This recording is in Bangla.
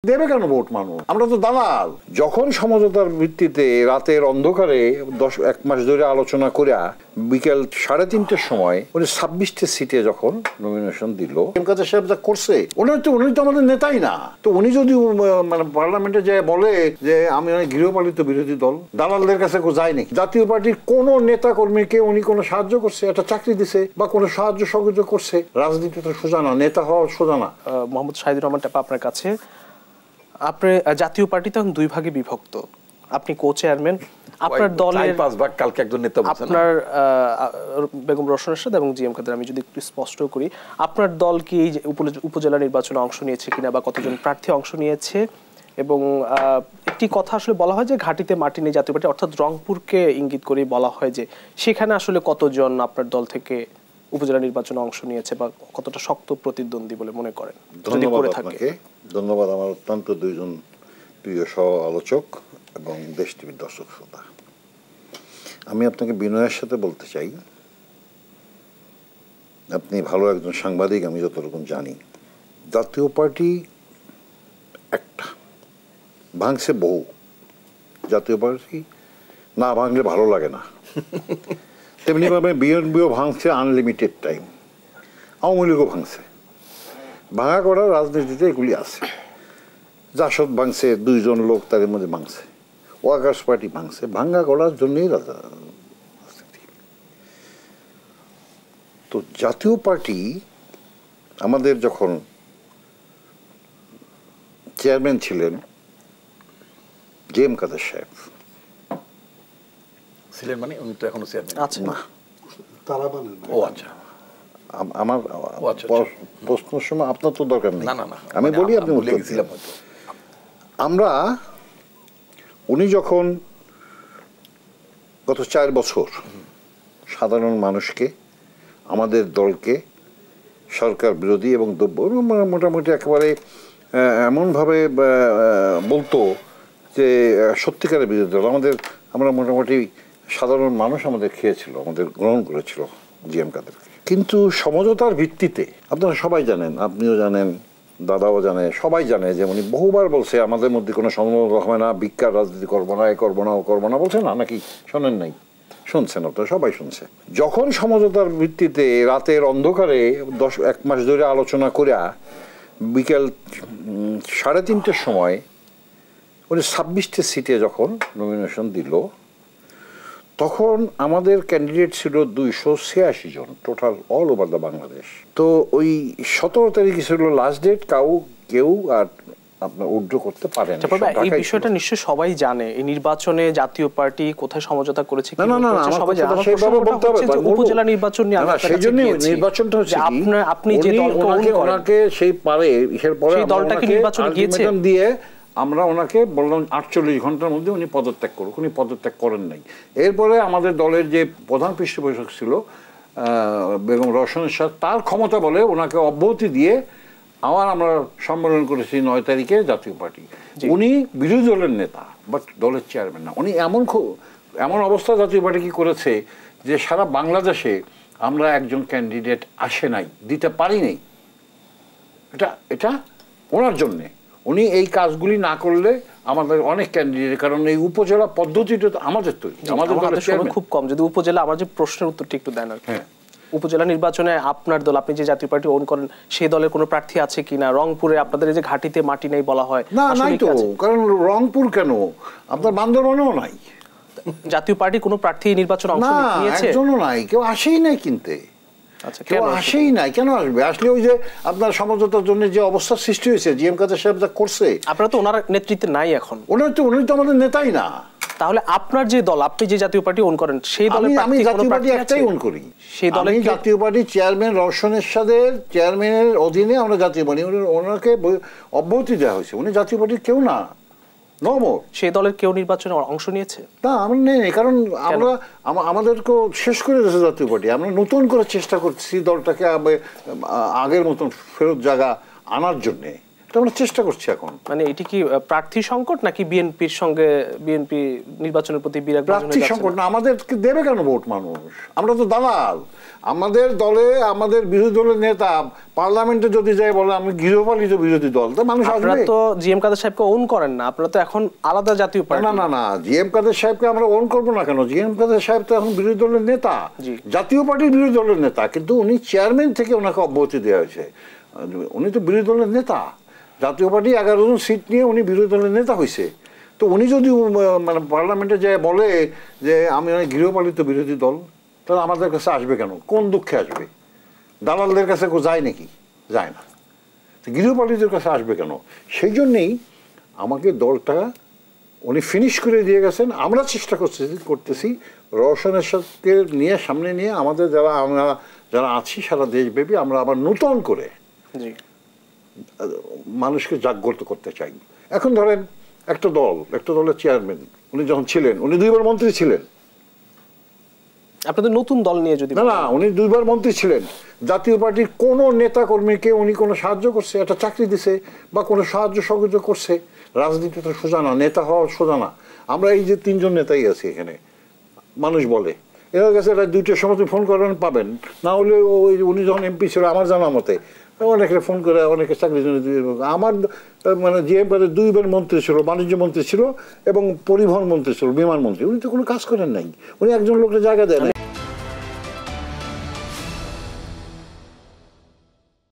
দেবে কেন ভোট মানুষ? আমরা তো দালাল। যখন সমঝোতার ভিত্তিতে রাতের অন্ধকারে ১ মাস ধরে আলোচনা করে বিকেল ৩:৩০টার সময় উনি ২৬টা সিটে যখন নমিনেশন দিল, কাদের সাহেব যা করছে, উনি তো আমাদের নেতাই না। তো উনি যদি মানে পার্লামেন্টে যে বলে যে আমি অনেক গৃহপালিত বিরোধী দল, দালালদের কাছে যায়নি, জাতীয় পার্টির কোন নেতা কর্মীকে উনি কোনো সাহায্য করছে, একটা চাকরি দিছে বা কোনো সাহায্য সহযোগিতা করছে? রাজনীতি তো সোজা না, নেতা হওয়া সোজা না। মোহাম্মদ শাহিদুর রহমান টাপা, আপনার কাছে, আপনি জাতীয় পার্টি তখন ২ ভাগে বিভক্ত, আপনি কো চেয়ারম্যান, আপনার দলের ৫ ভাগ কালকে একজন নেতা আপনার বেগম রওশন এরশাদ এবং জি এম কাদের। আমি যদি একটু স্পষ্ট করি, আপনার দল কি এই উপজেলা নির্বাচনে অংশ নিয়েছে কিনা বা কতজন প্রার্থী অংশ নিয়েছে? এবং একটি কথা আসলে বলা হয় যে ঘাটিতে মাটি নেই জাতীয় পার্টি, অর্থাৎ রংপুরকে ইঙ্গিত করে বলা হয় যে সেখানে আসলে কতজন আপনার দল থেকে উপজেলা নির্বাচনে অংশ নিয়েছে বা কতটা শক্ত প্রতিদ্বন্দ্বী বলে মনে করেন? ধন্যবাদ আপনাকে। ধন্যবাদ আমার অত্যন্ত দুইজন প্রিয় সহ আলোচক এবং দেশ টিভির দর্শক শ্রোতা। আমি আপনাকে বিনয়ের সাথে বলতে চাই, আপনি ভালো একজন সাংবাদিক, আমি যতটুকু জানি, জাতীয় পার্টি একটা, ভাঙছে বহু। জাতীয় পার্টি না ভাঙলে ভালো লাগে না। তেমনিভাবে বিএনপিও ভাঙছে আনলিমিটেড টাইম, আওয়ামী লীগও ভাঙছে। ভাঙা করার রাজনীতিতে এগুলি আছে। জাসদ ভাঙছে, ২ জন লোক তাদের মধ্যে ভাঙছে। ওয়ার্কার্স পার্টি ভাঙছে, ভাঙ্গা করার জন্যই রাজনীতি। তো জাতীয় পার্টি আমাদের যখন চেয়ারম্যান ছিলেন জি এম কাদের সাহেব ছিলেন, মানে উনি তো এখনো চেয়ারম্যান আছেন না, তারা বলেন। ও আচ্ছা, আমার প্রশ্নের সময় আপনার তো দরকার নেই, আমি বলি, আপনি বলে গেছিলাম। আমরা উনি যখন গত ৪ বছর সাধারণ মানুষকে, আমাদের দলকে সরকার বিরোধী এবং মোটামুটি একেবারে এমনভাবে বলতো যে সত্যিকারের বিরোধী দল, আমরা মোটামুটি সাধারণ মানুষ আমাদের খেয়েছিল, আমাদের গ্রহণ করেছিল জি এম কাদেরকে। কিন্তু সমঝোতার ভিত্তিতে আপনারা সবাই জানেন, আপনিও জানেন, দাদাও জানে, সবাই জানে যে উনি বহুবার বলছে আমাদের মধ্যে কোনো সমঝোতা হবে না, ভিক্ষার রাজনীতি করবো না, এ করবো না, ও করবো না, বলছে না নাকি? শোনেন নাই? শুনছেন, আপনারা সবাই শুনছে। যখন সমঝোতার ভিত্তিতে রাতের অন্ধকারে ১ মাস ধরে আলোচনা করে বিকেল ৩:৩০টার সময় উনি ২৬টা সিটে যখন নমিনেশন দিল, তখন আমাদের ক্যান্ডিডেট ছিল ২৮৬ জন, total all over the Bangladesh. তো ওই ১৭ তারিখে ছিল লাস্ট ডেট, কেউ আর আপনার উইথড্র করতে পারে না। এই বিষয়টা নিশ্চয়ই সবাই জানে, এই নির্বাচনে জাতীয় পার্টি কোথায় সমঝোতা করেছে না, সবাই জানে। উপজেলা নির্বাচন নিয়ে সেইজন্যই নির্বাচনটা হচ্ছে আপনি যে দলকে ওনাকে সেই পারে ইসের পরে দলটাকে নির্বাচনে গিয়েছে দিয়ে আমরা ওনাকে বললাম ৪৮ ঘন্টার মধ্যে উনি পদত্যাগ করুক। উনি পদত্যাগ করেন নাই। এরপরে আমাদের দলের যে প্রধান পৃষ্ঠপোষক ছিল বেগম রওশন এরশাদ, তার ক্ষমতা বলে ওনাকে অব্যাহতি দিয়ে আবার আমরা সম্মেলন করেছি ৯ তারিখে জাতীয় পার্টি। উনি বিরোধী দলের নেতা, বাট দলের চেয়ারম্যান না। উনি এমন অবস্থা জাতীয় পার্টি কি করেছে যে সারা বাংলাদেশে আমরা একজন ক্যান্ডিডেট আসে নাই, দিতে পারি নাই। এটা ওনার জন্যে। উনি এই কাজগুলি না করলে আমাদের অনেক ক্যান্ডিডেট, কারণ এই উপজেলা পদ্ধতিটা আমাদের তৈরি, আমাদের খুব কম। যদি উপজেলা, আমার যে প্রশ্নের উত্তরটি একটু দেন আর কি, উপজেলা নির্বাচনে আপনার দল, আপনি যে জাতীয় পার্টি ওন করেন, সেই দলের কোনো প্রার্থী আছে কিনা? রংপুরে আপনাদের যে ঘাটিতে মাটি নেই বলা হয়, না, নাই তো। কারণ রংপুর কেন, আপনার বান্দরবানেও নাই। জাতীয় পার্টি কোনো প্রার্থী নির্বাচন অংশ নিয়েছে? একজনও নাই, কেউ আসেই নাই কিনতে। কেউ আসেই নাই, কেন আসবে? আসলে ওই যে আপনার সমঝোতার জন্য যে অবস্থা সৃষ্টি হয়েছে, জি এম কাদের সাহেব যা করছে। আপনারা তো ওনার নেতৃত্বে নাই এখন। উনি তো আমাদের নেতাই না। তাহলে আপনার যে দল, আপনি যে জাতীয় পার্টি ওন করেন, সেই দলের আমি জাতীয় পার্টি একটাই ওন করি। সেই দলে জাতীয় পার্টি চেয়ারম্যান রওশন এরশাদের চেয়ারম্যানের অধীনে আমরা জাতীয় পার্টি, ওনাকে অব্যাহতি দেওয়া হয়েছে। উনি জাতীয় পার্টির কেউ না, সেই দলের কেউ নির্বাচনে অংশ নিয়েছে না? আমরা নেই, কারণ আমাদেরকে শেষ করে দিয়েছে জাতীয় পার্টি। আমরা নতুন করে চেষ্টা করছি দলটাকে আগের মতন ফেরত জায়গা আনার জন্যে। এটা আমরা চেষ্টা করছি এখন। মানে এটি কি প্রার্থী সংকট নাকি বিএনপির সঙ্গে বিএনপি নির্বাচনের প্রতি বিরাগ? প্রার্থী সংকট না, আমাদেরকে দেবে কেন ভোট মানুষ? আমরা তো দালাল। আমাদের দলে আমাদের বিরোধী দলের নেতা পার্লামেন্টে যদি যায় বলে আমি গৃহপালিত বিরোধী দল, তো মানুষ আসবে। আপনারা তো জিএম কাদের সাহেবকে ওন করেন না, আপনারা তো এখন আলাদা জাতীয় পার্টি। না না না, জিএম কাদের সাহেবকে আমরা ওন করবো না কেন? জিএম কাদের সাহেব তো এখন বিরোধী দলের নেতা, জাতীয় পার্টির বিরোধী দলের নেতা, কিন্তু উনি চেয়ারম্যান থেকে ওনাকে অব্যাহতি দেওয়া হয়েছে। উনি তো বিরোধী দলের নেতা, জাতীয় পার্টি 11 জন সিট নিয়ে উনি বিরোধী দলের নেতা হয়েছে। তো উনি যদি মানে পার্লামেন্টে যায় বলে যে আমি অনেক গৃহপালিত বিরোধী দল, তাহলে আমাদের কাছে আসবে কেন? কোন দুঃখে আসবে? দালালদের কাছে যায় নাকি? যায় না। গৃহপালিতের কাছে আসবে কেন? সেই জন্যেই আমাকে দলটা উনি ফিনিশ করে দিয়ে গেছেন। আমরা চেষ্টা করতেছি রওশনের সাথে নিয়ে সামনে নিয়ে আমাদের আমরা যারা আছি সারা দেশব্যাপী আমরা আবার নতুন করে মানুষকে জাগ্রত করতে চাই। এখন ধরেন একটা দলের চেয়ারম্যান উনি যখন ছিলেন, উনি 2 বার মন্ত্রী ছিলেন। আপনাদের নতুন দল নিয়ে যদি না, উনি 2 বার মন্ত্রী ছিলেন। জাতীয় পার্টির কোনো নেতা কর্মীকে উনি কোনো সাহায্য করছে, একটা চাকরি দিছে বা কোনো সাহায্য সহযোগিতা করছে? রাজনীতি তো সোজা না, নেতা হওয়া সোজা না। আমরা এই যে 3 জন নেতাই আছি এখানে, মানুষ বলে এর কাছে 2টার সময় ফোন করবেন পাবেন, না হলে উনি যখন এমপি ছিল আমার জানা মতে অনেকে ফোন করে অনেকে চাকরির জন্য। আমার মানে জিএম কাদের 2 বার মন্ত্রী ছিল, বাণিজ্য মন্ত্রী ছিল এবং পরিবহন মন্ত্রী ছিল, বিমান মন্ত্রী। উনি তো কোনো কাজ করেন নাই, উনি একজন লোকের জায়গা দেন।